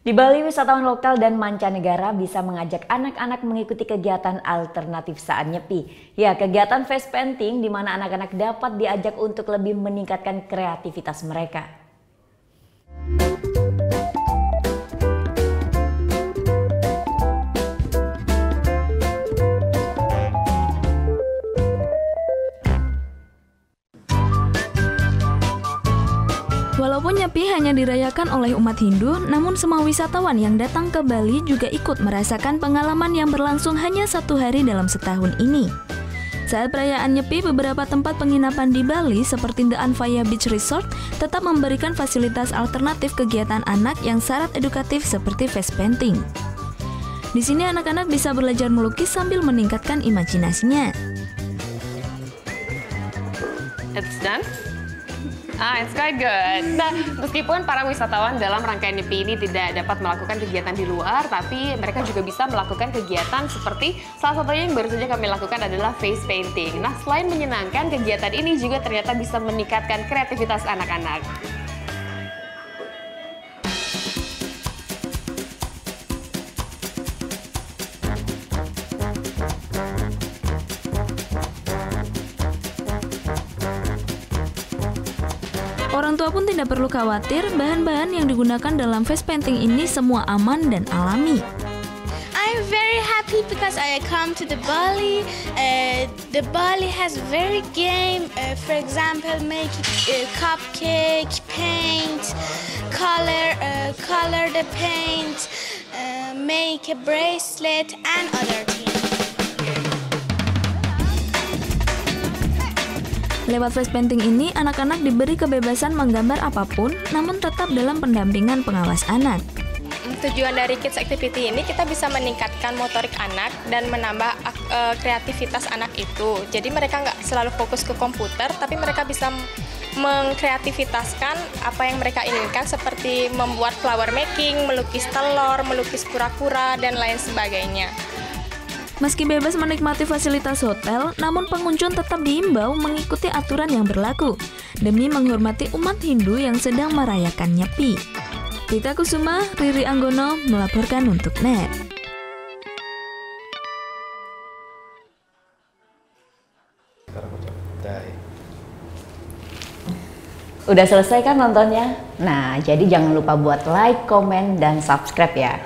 Di Bali, wisatawan lokal dan mancanegara bisa mengajak anak-anak mengikuti kegiatan alternatif saat nyepi. Ya, kegiatan face painting di mana anak-anak dapat diajak untuk lebih meningkatkan kreativitas mereka. Walaupun Nyepi hanya dirayakan oleh umat Hindu, namun semua wisatawan yang datang ke Bali juga ikut merasakan pengalaman yang berlangsung hanya 1 hari dalam setahun ini. Saat perayaan Nyepi, beberapa tempat penginapan di Bali seperti The Anvaya Beach Resort tetap memberikan fasilitas alternatif kegiatan anak yang syarat edukatif seperti face painting. Di sini anak-anak bisa belajar melukis sambil meningkatkan imajinasinya. It's done? It's quite good. Nah, meskipun para wisatawan dalam rangkaian Nyepi ini tidak dapat melakukan kegiatan di luar, tapi mereka juga bisa melakukan kegiatan seperti salah satunya yang baru saja kami lakukan adalah face painting. Nah, selain menyenangkan, kegiatan ini juga ternyata bisa meningkatkan kreativitas anak-anak. Orang tua pun tidak perlu khawatir, bahan-bahan yang digunakan dalam face painting ini semua aman dan alami. I'm very happy because I come to the Bali. The Bali has very game. For example, make cupcake, paint, color the paint, make a bracelet and other things. Lewat face painting ini, anak-anak diberi kebebasan menggambar apapun, namun tetap dalam pendampingan pengawas anak. Tujuan dari Kids Activity ini kita bisa meningkatkan motorik anak dan menambah kreativitas anak itu. Jadi mereka nggak selalu fokus ke komputer, tapi mereka bisa mengkreativitaskan apa yang mereka inginkan seperti membuat flower making, melukis telur, melukis kura-kura, dan lain sebagainya. Meski bebas menikmati fasilitas hotel, namun pengunjung tetap diimbau mengikuti aturan yang berlaku demi menghormati umat Hindu yang sedang merayakan Nyepi. Rita Kusuma, Riri Anggono melaporkan untuk NET. Udah selesai kan nontonnya? Nah, jadi jangan lupa buat like, komen, dan subscribe ya.